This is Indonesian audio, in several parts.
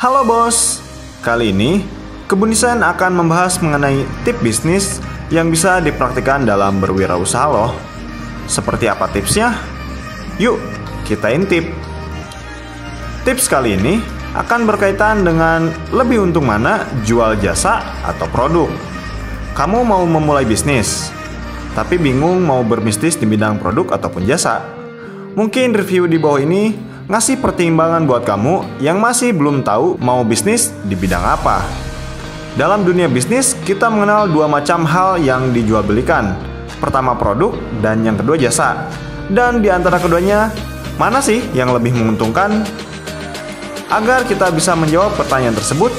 Halo bos, kali ini Kebun Desain akan membahas mengenai tips bisnis yang bisa dipraktikkan dalam berwirausaha loh. Seperti apa tipsnya? Yuk, kita intip. Tips kali ini akan berkaitan dengan lebih untung mana jual jasa atau produk. Kamu mau memulai bisnis, tapi bingung mau berbisnis di bidang produk ataupun jasa. Mungkin review di bawah ini ngasih pertimbangan buat kamu yang masih belum tahu mau bisnis di bidang apa. Dalam dunia bisnis, kita mengenal dua macam hal yang dijual belikan. Pertama produk dan yang kedua jasa. Dan di antara keduanya, mana sih yang lebih menguntungkan? Agar kita bisa menjawab pertanyaan tersebut,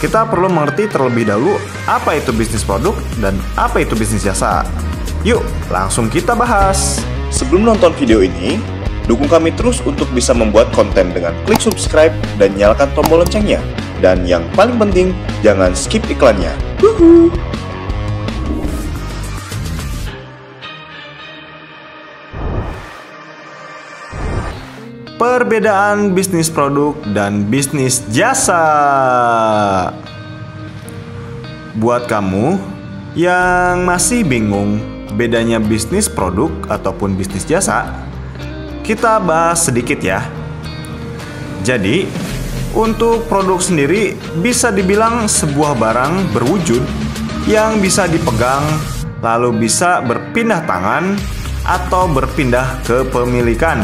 kita perlu mengerti terlebih dahulu apa itu bisnis produk dan apa itu bisnis jasa. Yuk, langsung kita bahas. Sebelum nonton video ini, dukung kami terus untuk bisa membuat konten dengan klik subscribe dan nyalakan tombol loncengnya. Dan yang paling penting, jangan skip iklannya. Woohoo! Perbedaan bisnis produk dan bisnis jasa. Buat kamu yang masih bingung bedanya bisnis produk ataupun bisnis jasa, kita bahas sedikit ya. Jadi, untuk produk sendiri bisa dibilang sebuah barang berwujud yang bisa dipegang, lalu bisa berpindah tangan atau berpindah kepemilikan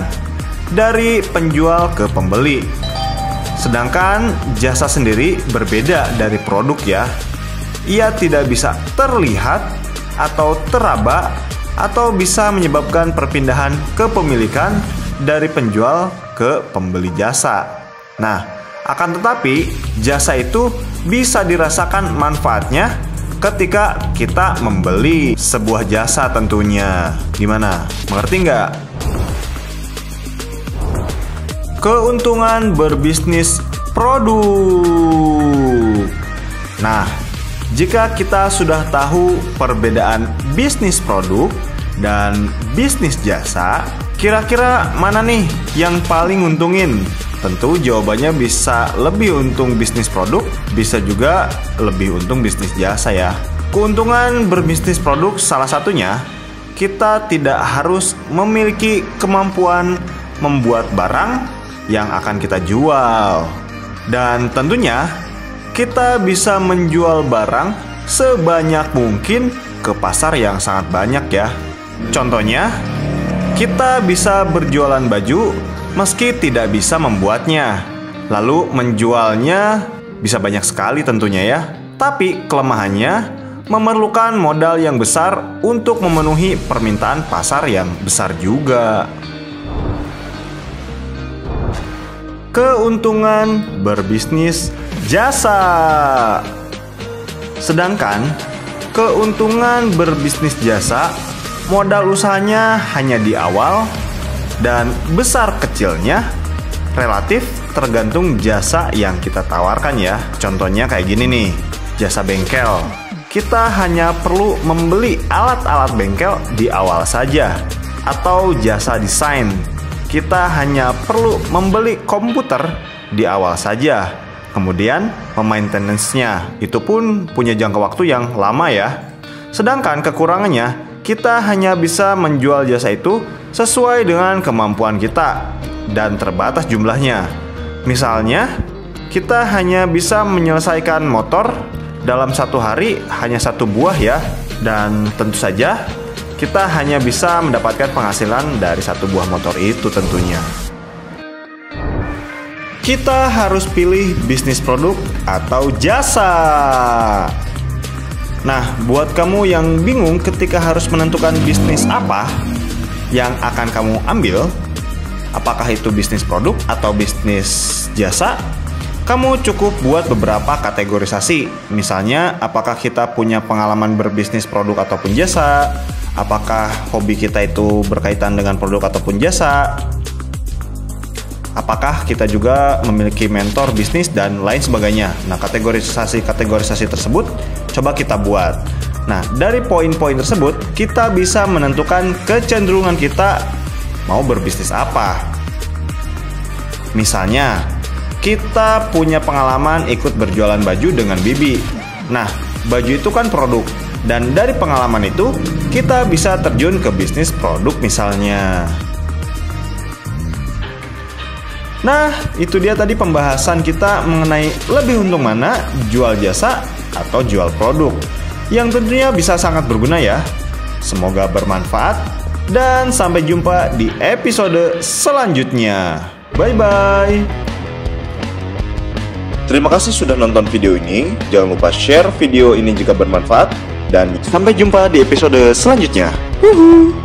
dari penjual ke pembeli. Sedangkan jasa sendiri berbeda dari produk ya. Ia tidak bisa terlihat atau teraba atau bisa menyebabkan perpindahan kepemilikan dari penjual ke pembeli jasa. Nah, akan tetapi jasa itu bisa dirasakan manfaatnya ketika kita membeli sebuah jasa tentunya. Gimana? Mengerti nggak? Keuntungan berbisnis produk. Nah, jika kita sudah tahu perbedaan bisnis produk dan bisnis jasa, kira-kira mana nih yang paling untungin? Tentu jawabannya bisa lebih untung bisnis produk, bisa juga lebih untung bisnis jasa ya. Keuntungan berbisnis produk salah satunya, kita tidak harus memiliki kemampuan membuat barang yang akan kita jual. Dan tentunya kita bisa menjual barang sebanyak mungkin ke pasar yang sangat banyak ya. Contohnya, kita bisa berjualan baju meski tidak bisa membuatnya. Lalu menjualnya bisa banyak sekali tentunya ya. Tapi kelemahannya memerlukan modal yang besar untuk memenuhi permintaan pasar yang besar juga. Keuntungan berbisnis jasa. Sedangkan keuntungan berbisnis jasa, modal usahanya hanya di awal dan besar kecilnya relatif tergantung jasa yang kita tawarkan ya. Contohnya kayak gini nih, jasa bengkel. Kita hanya perlu membeli alat-alat bengkel di awal saja. Atau jasa desain, kita hanya perlu membeli komputer di awal saja. Kemudian maintenance-nya itu pun punya jangka waktu yang lama ya. Sedangkan kekurangannya, kita hanya bisa menjual jasa itu sesuai dengan kemampuan kita dan terbatas jumlahnya. Misalnya, kita hanya bisa menyelesaikan motor dalam satu hari hanya satu buah ya. Dan tentu saja kita hanya bisa mendapatkan penghasilan dari satu buah motor itu tentunya. Kita harus pilih bisnis produk atau jasa. Nah, buat kamu yang bingung ketika harus menentukan bisnis apa yang akan kamu ambil, apakah itu bisnis produk atau bisnis jasa, kamu cukup buat beberapa kategorisasi. Misalnya, apakah kita punya pengalaman berbisnis produk ataupun jasa, apakah hobi kita itu berkaitan dengan produk ataupun jasa, apakah kita juga memiliki mentor bisnis dan lain sebagainya. Nah, kategorisasi tersebut coba kita buat. Nah, dari poin-poin tersebut kita bisa menentukan kecenderungan kita mau berbisnis apa. Misalnya, kita punya pengalaman ikut berjualan baju dengan Bibi. Nah, baju itu kan produk, dan dari pengalaman itu kita bisa terjun ke bisnis produk misalnya. Nah, itu dia tadi pembahasan kita mengenai lebih untung mana, jual jasa atau jual produk, yang tentunya bisa sangat berguna ya. Semoga bermanfaat, dan sampai jumpa di episode selanjutnya. Bye-bye. Terima kasih sudah nonton video ini. Jangan lupa share video ini jika bermanfaat. Dan sampai jumpa di episode selanjutnya. Wuhu.